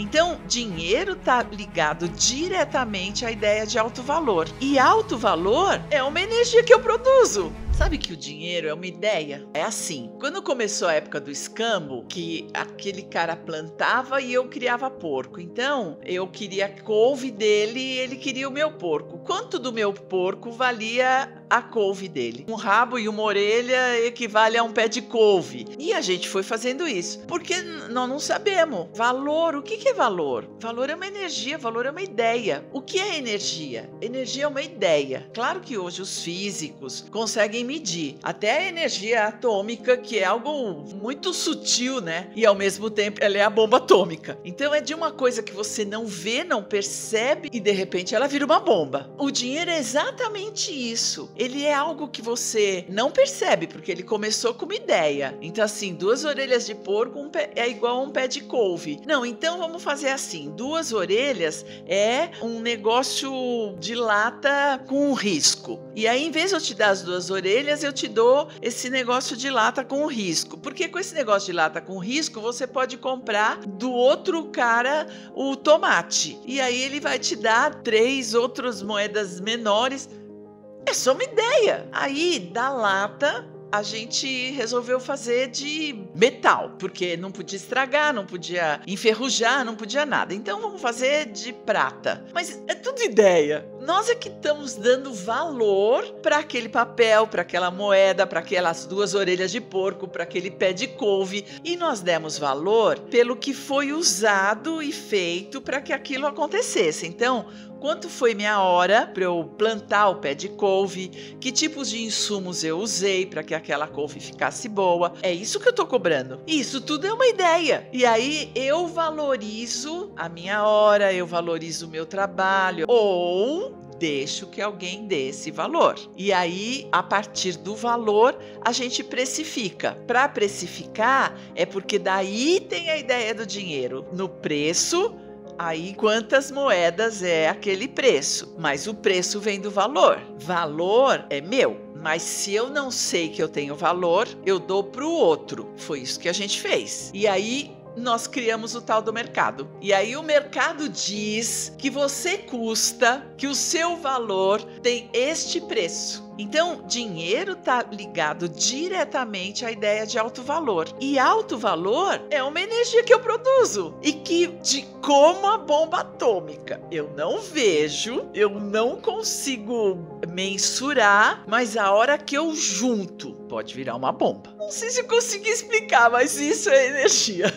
Então, dinheiro está ligado diretamente à ideia de alto valor. E alto valor é uma energia que eu produzo. Sabe que o dinheiro é uma ideia? É assim, quando começou a época do escambo, que aquele cara plantava e eu criava porco. Então, eu queria a couve dele e ele queria o meu porco. Quanto do meu porco valia a couve dele? Um rabo e uma orelha equivale a um pé de couve. E a gente foi fazendo isso, porque nós não sabemos. Valor, o que é valor? Valor é uma energia, valor é uma ideia. O que é energia? Energia é uma ideia. Claro que hoje os físicos conseguem medir até a energia atômica, que é algo muito sutil, né? E ao mesmo tempo ela é a bomba atômica. Então é de uma coisa que você não vê, não percebe e de repente ela vira uma bomba. O dinheiro é exatamente isso. Ele é algo que você não percebe, porque ele começou com uma ideia. Então assim, 2 orelhas de porco é igual a um pé de couve. Não, então vamos fazer assim, 2 orelhas é um negócio de lata com um risco. E aí, em vez de eu te dar as 2 orelhas, eu te dou esse negócio de lata com risco. Porque com esse negócio de lata com risco, você pode comprar do outro cara o tomate. E aí ele vai te dar 3 outras moedas menores. É só uma ideia. Aí, da lata, a gente resolveu fazer de metal, porque não podia estragar, não podia enferrujar, não podia nada. Então vamos fazer de prata. Mas é tudo ideia. Nós é que estamos dando valor para aquele papel, para aquela moeda, para aquelas 2 orelhas de porco, para aquele pé de couve. E nós demos valor pelo que foi usado e feito para que aquilo acontecesse. Então, quanto foi minha hora para eu plantar o pé de couve? Que tipos de insumos eu usei para que aquela couve ficasse boa? É isso que eu estou cobrando. Isso tudo é uma ideia. E aí eu valorizo a minha hora, eu valorizo o meu trabalho. Ou deixo que alguém dê esse valor. E aí, a partir do valor, a gente precifica. Para precificar, é porque daí tem a ideia do dinheiro. No preço, aí quantas moedas é aquele preço, mas o preço vem do valor. Valor é meu, mas se eu não sei que eu tenho valor, eu dou para o outro. Foi isso que a gente fez. E aí nós criamos o tal do mercado. E aí o mercado diz que você custa, que o seu valor tem este preço. Então, dinheiro está ligado diretamente à ideia de alto valor. E alto valor é uma energia que eu produzo. E que, de como a bomba atômica, eu não vejo, eu não consigo mensurar, mas a hora que eu junto, pode virar uma bomba. Não sei se eu consegui explicar, mas isso é energia.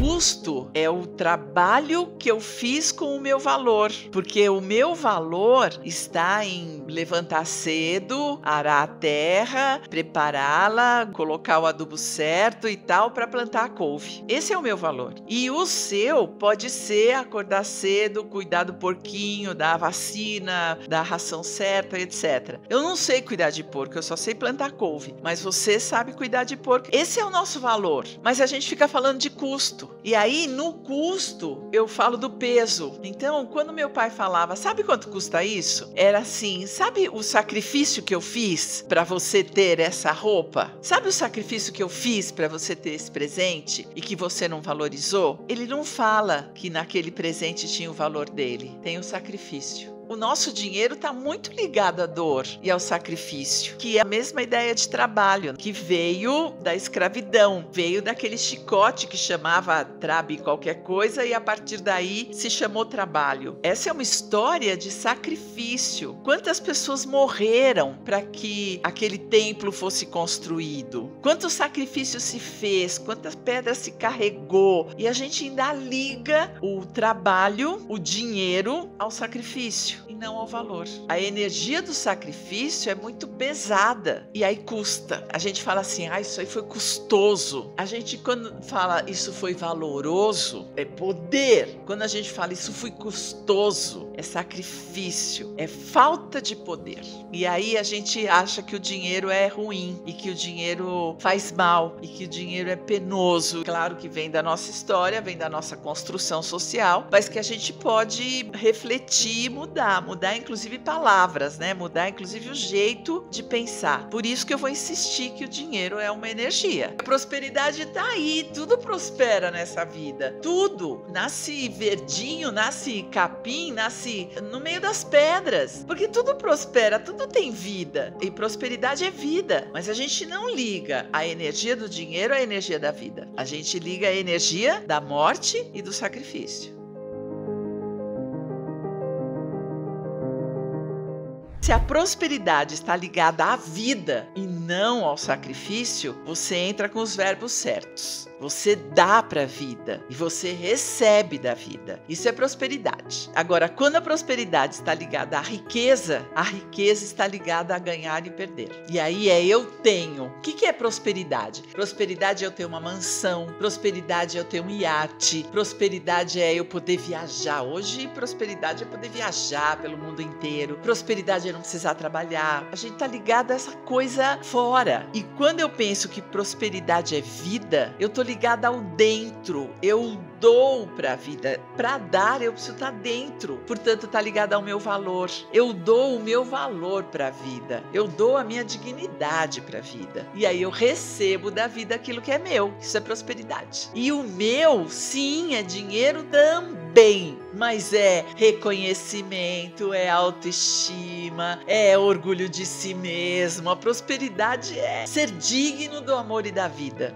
Custo é o trabalho que eu fiz com o meu valor, porque o meu valor está em levantar cedo, arar a terra, prepará-la, colocar o adubo certo e tal para plantar a couve. Esse é o meu valor. E o seu pode ser acordar cedo, cuidar do porquinho, dar a vacina, dar a ração certa, etc. Eu não sei cuidar de porco, eu só sei plantar couve, mas você sabe cuidar de porco. Esse é o nosso valor, mas a gente fica falando de custo. E aí, no custo, eu falo do peso. Então, quando meu pai falava, sabe quanto custa isso? Era assim, sabe o sacrifício que eu fiz para você ter essa roupa? Sabe o sacrifício que eu fiz para você ter esse presente e que você não valorizou? Ele não fala que naquele presente tinha o valor dele. Tem o sacrifício. O nosso dinheiro está muito ligado à dor e ao sacrifício, que é a mesma ideia de trabalho, que veio da escravidão, veio daquele chicote que chamava trabe qualquer coisa e a partir daí se chamou trabalho. Essa é uma história de sacrifício. Quantas pessoas morreram para que aquele templo fosse construído? Quanto sacrifício se fez? Quantas pedras se carregou? E a gente ainda liga o trabalho, o dinheiro, ao sacrifício e não ao valor. A energia do sacrifício é muito pesada e aí custa. A gente fala assim, isso aí foi custoso. A gente, quando fala isso foi valoroso, é poder. Quando a gente fala isso foi custoso, é sacrifício, é falta de poder. E aí a gente acha que o dinheiro é ruim e que o dinheiro faz mal e que o dinheiro é penoso. Claro que vem da nossa história, vem da nossa construção social, mas que a gente pode refletir e mudar inclusive palavras, né? Mudar inclusive o jeito de pensar. Por isso que eu vou insistir que o dinheiro é uma energia. A prosperidade tá aí, tudo prospera nessa vida. Tudo. Nasce verdinho, nasce capim, nasce no meio das pedras. Porque tudo prospera, tudo tem vida. E prosperidade é vida. Mas a gente não liga a energia do dinheiro à energia da vida. A gente liga a energia da morte e do sacrifício. Se a prosperidade está ligada à vida e não ao sacrifício, você entra com os verbos certos. Você dá para a vida e você recebe da vida. Isso é prosperidade. Agora, quando a prosperidade está ligada à riqueza, a riqueza está ligada a ganhar e perder. E aí é eu tenho. O que é prosperidade? Prosperidade é eu ter uma mansão. Prosperidade é eu ter um iate. Prosperidade é eu poder viajar. Hoje, prosperidade é poder viajar pelo mundo inteiro. Prosperidade é não precisar trabalhar. A gente está ligado a essa coisa fora. E quando eu penso que prosperidade é vida, eu estou ligada ao dentro. Eu dou para a vida. Para dar, eu preciso estar dentro. Portanto, está ligada ao meu valor. Eu dou o meu valor para a vida. Eu dou a minha dignidade para a vida. E aí eu recebo da vida aquilo que é meu. Isso é prosperidade. E o meu, sim, é dinheiro também. Mas é reconhecimento, é autoestima, é orgulho de si mesmo. A prosperidade é ser digno do amor e da vida.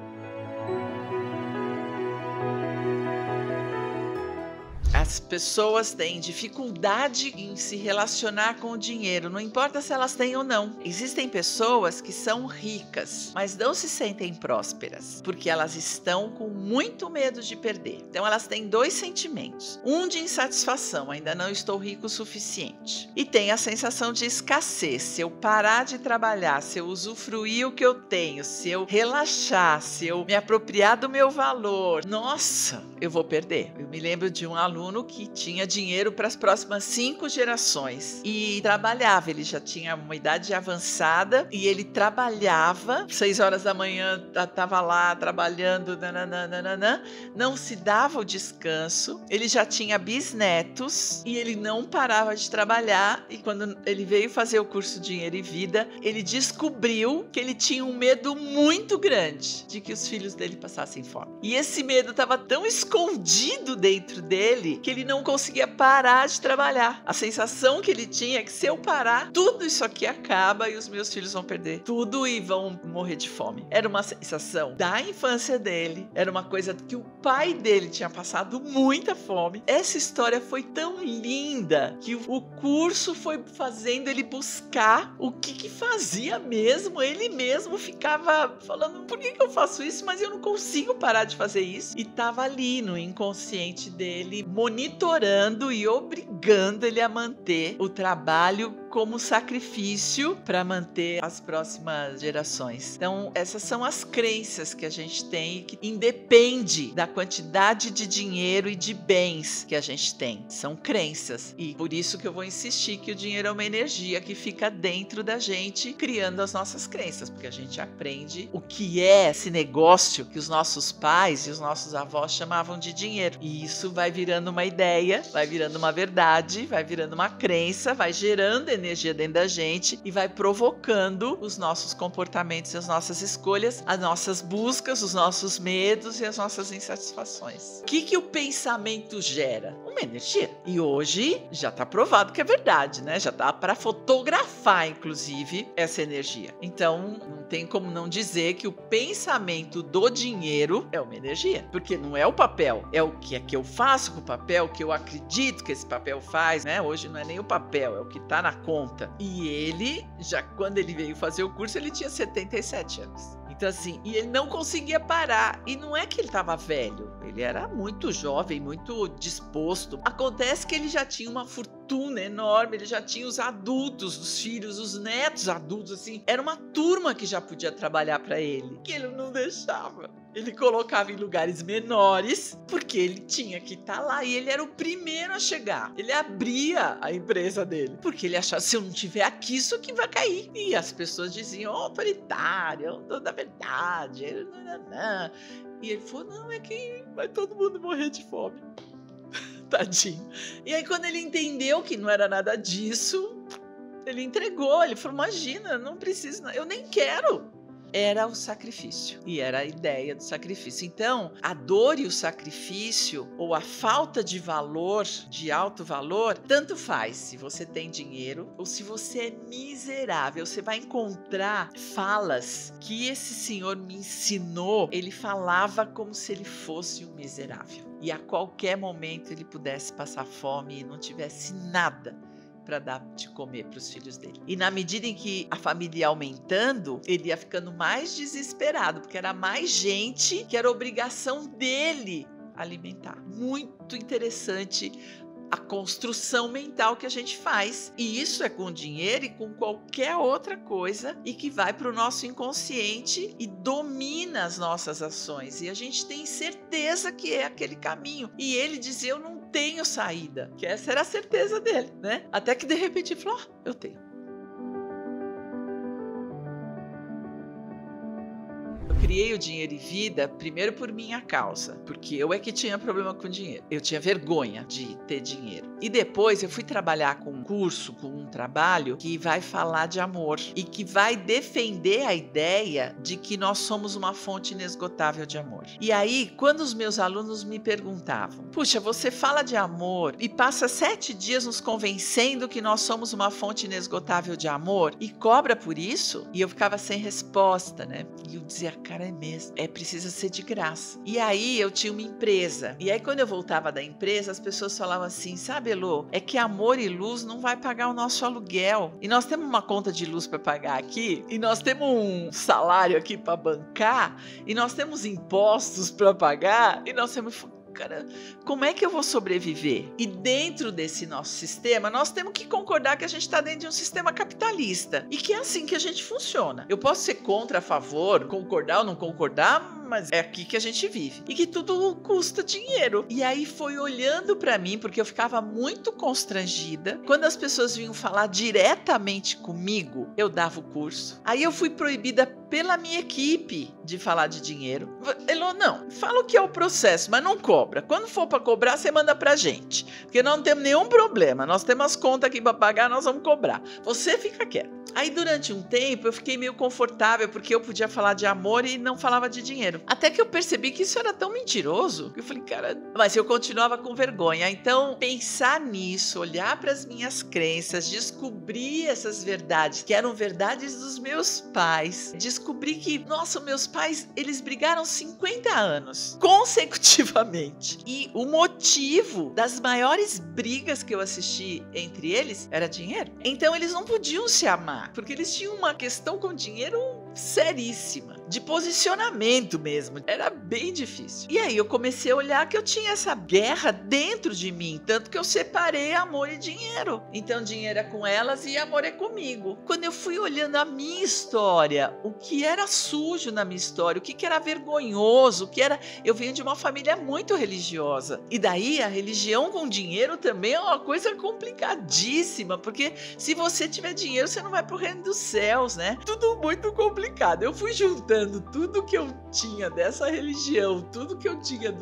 As pessoas têm dificuldade em se relacionar com o dinheiro, não importa se elas têm ou não. Existem pessoas que são ricas, mas não se sentem prósperas, porque elas estão com muito medo de perder. Então elas têm dois sentimentos. Um de insatisfação, ainda não estou rico o suficiente. E tem a sensação de escassez. Se eu parar de trabalhar, se eu usufruir o que eu tenho, se eu relaxar, se eu me apropriar do meu valor, nossa, eu vou perder. Eu me lembro de um aluno que tinha dinheiro para as próximas 5 gerações e trabalhava, ele já tinha uma idade avançada e ele trabalhava, 6 horas da manhã estava lá trabalhando, nananana, não se dava o descanso, ele já tinha bisnetos e ele não parava de trabalhar. E quando ele veio fazer o curso Dinheiro e Vida, ele descobriu que ele tinha um medo muito grande de que os filhos dele passassem fome. E esse medo estava tão escondido dentro dele que ele não conseguia parar de trabalhar. A sensação que ele tinha é que se eu parar, tudo isso aqui acaba e os meus filhos vão perder tudo e vão morrer de fome. Era uma sensação da infância dele, era uma coisa que o pai dele tinha passado muita fome. Essa história foi tão linda que o curso foi fazendo ele buscar o que fazia mesmo. Ele mesmo ficava falando, por que eu faço isso? Mas eu não consigo parar de fazer isso. E estava ali no inconsciente dele, monitorando e obrigando ele a manter o trabalho como sacrifício para manter as próximas gerações. Então, essas são as crenças que a gente tem e que independe da quantidade de dinheiro e de bens que a gente tem. São crenças. E por isso que eu vou insistir que o dinheiro é uma energia que fica dentro da gente, criando as nossas crenças, porque a gente aprende o que é esse negócio que os nossos pais e os nossos avós chamavam de dinheiro. E isso vai virando uma ideia, vai virando uma verdade, vai virando uma crença, vai gerando energia dentro da gente e vai provocando os nossos comportamentos e as nossas escolhas, as nossas buscas, os nossos medos e as nossas insatisfações. O que o pensamento gera? Uma energia. E hoje já está provado que é verdade, né? Já está para fotografar, inclusive, essa energia. Então, não tem como não dizer que o pensamento do dinheiro é uma energia. Porque não é o papel, é o que eu faço com o papel, o que eu acredito que esse papel faz, né? Hoje não é nem o papel, é o que está na conta. E ele, já quando ele veio fazer o curso, ele tinha 77 anos. Então assim, e ele não conseguia parar. E não é que ele estava velho, ele era muito jovem, muito disposto. Acontece que ele já tinha uma fortuna enorme, ele já tinha os adultos, os filhos, os netos adultos, assim. Era uma turma que já podia trabalhar para ele. Que ele não não deixava. Ele colocava em lugares menores, porque ele tinha que estar lá. E ele era o primeiro a chegar. Ele abria a empresa dele. Porque ele achava, se eu não tiver aqui, isso aqui vai cair. E as pessoas diziam, autoritário, dono da verdade. E ele falou, não, é que vai todo mundo morrer de fome. Tadinho. E aí quando ele entendeu que não era nada disso, ele entregou. Ele falou, imagina, não precisa, eu nem quero. Era o sacrifício. E era a ideia do sacrifício. Então, a dor e o sacrifício, ou a falta de valor, de alto valor, tanto faz se você tem dinheiro ou se você é miserável. Você vai encontrar falas que esse senhor me ensinou. Ele falava como se ele fosse um miserável. E a qualquer momento ele pudesse passar fome e não tivesse nada para dar de comer para os filhos dele. E na medida em que a família ia aumentando, ele ia ficando mais desesperado, porque era mais gente que era obrigação dele alimentar. Muito interessante a construção mental que a gente faz. E isso é com dinheiro e com qualquer outra coisa, e que vai para o nosso inconsciente e domina as nossas ações. E a gente tem certeza que é aquele caminho. E ele dizia, eu não tenho saída. Que essa era a certeza dele, né? Até que de repente ele falou, eu tenho. Eu criei o Dinheiro e Vida primeiro por minha causa, porque eu é que tinha problema com dinheiro. Eu tinha vergonha de ter dinheiro. E depois eu fui trabalhar com um curso, com um trabalho que vai falar de amor e que vai defender a ideia de que nós somos uma fonte inesgotável de amor. E aí, quando os meus alunos me perguntavam, puxa, você fala de amor e passa 7 dias nos convencendo que nós somos uma fonte inesgotável de amor e cobra por isso? E eu ficava sem resposta, né? E eu dizia, cara, é mesmo, precisa ser de graça. E aí eu tinha uma empresa. E aí quando eu voltava da empresa, as pessoas falavam assim, sabe, Elô, é que amor e luz não vai pagar o nosso aluguel. E nós temos uma conta de luz para pagar aqui, e nós temos um salário aqui para bancar, e nós temos impostos para pagar, e nós temos... Cara, como é que eu vou sobreviver? E dentro desse nosso sistema, nós temos que concordar que a gente está dentro de um sistema capitalista e que é assim que a gente funciona. Eu posso ser contra, a favor, concordar ou não concordar, mas é aqui que a gente vive. E que tudo custa dinheiro. E aí foi olhando para mim, porque eu ficava muito constrangida. Quando as pessoas vinham falar diretamente comigo, eu dava o curso. Aí eu fui proibida pela minha equipe de falar de dinheiro. Elô, não, fala o que é o processo, mas não cobra. Quando for para cobrar, você manda pra gente. Porque nós não temos nenhum problema. Nós temos as contas aqui para pagar, nós vamos cobrar. Você fica quieto. Aí durante um tempo eu fiquei meio confortável porque eu podia falar de amor e não falava de dinheiro. Até que eu percebi que isso era tão mentiroso que eu falei, cara, mas eu continuava com vergonha. Então pensar nisso, olhar para as minhas crenças, descobrir essas verdades que eram verdades dos meus pais, descobri que, nossa, meus pais, eles brigaram 50 anos consecutivamente. E o motivo das maiores brigas que eu assisti entre eles era dinheiro. Então eles não podiam se amar, porque eles tinham uma questão com dinheiro seríssima, de posicionamento mesmo, era bem difícil. E aí eu comecei a olhar que eu tinha essa guerra dentro de mim, tanto que eu separei amor e dinheiro. Então dinheiro é com elas e amor é comigo. Quando eu fui olhando a minha história, o que era sujo na minha história, o que era vergonhoso, o que era... Eu venho de uma família muito religiosa, e daí a religião com dinheiro também é uma coisa complicadíssima, porque se você tiver dinheiro, você não vai pro reino dos céus, né? Tudo muito complicado. Eu fui juntando tudo que eu tinha dessa religião, tudo que eu tinha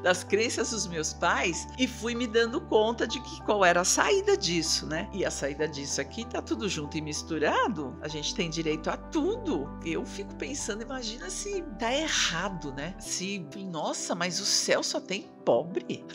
das crenças dos meus pais, e fui me dando conta de que qual era a saída disso, né? E a saída disso aqui tá tudo junto e misturado, a gente tem direito a tudo. Eu fico pensando, imagina se tá errado, né? Se, nossa, mas o céu só tem pobre?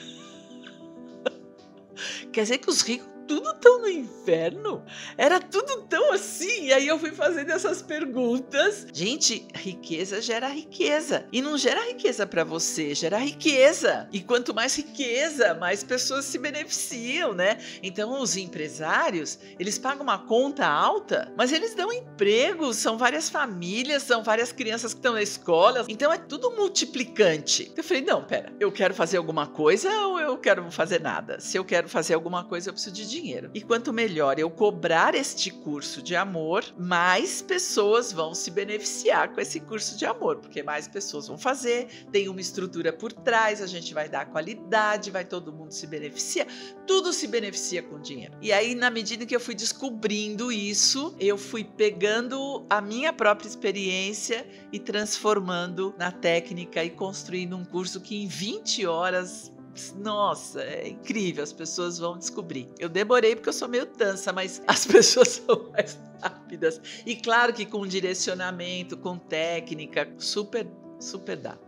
Quer dizer que os ricos tudo tão no inferno? Era tudo tão assim? E aí eu fui fazendo essas perguntas. Gente, riqueza gera riqueza. E não gera riqueza para você, gera riqueza. E quanto mais riqueza, mais pessoas se beneficiam, né? Então os empresários, eles pagam uma conta alta, mas eles dão emprego, são várias famílias, são várias crianças que estão na escola. Então é tudo multiplicante. Eu falei, não, pera, eu quero fazer alguma coisa ou eu quero fazer nada? Se eu quero fazer alguma coisa, eu preciso de dinheiro. E quanto melhor eu cobrar este curso de amor, mais pessoas vão se beneficiar com esse curso de amor, porque mais pessoas vão fazer, tem uma estrutura por trás, a gente vai dar qualidade, vai todo mundo se beneficiar, tudo se beneficia com dinheiro. E aí, na medida que eu fui descobrindo isso, eu fui pegando a minha própria experiência e transformando na técnica e construindo um curso que em 20 horas, nossa, é incrível, as pessoas vão descobrir. Eu demorei porque eu sou meio tansa, mas as pessoas são mais rápidas. E claro que com direcionamento, com técnica, super dá.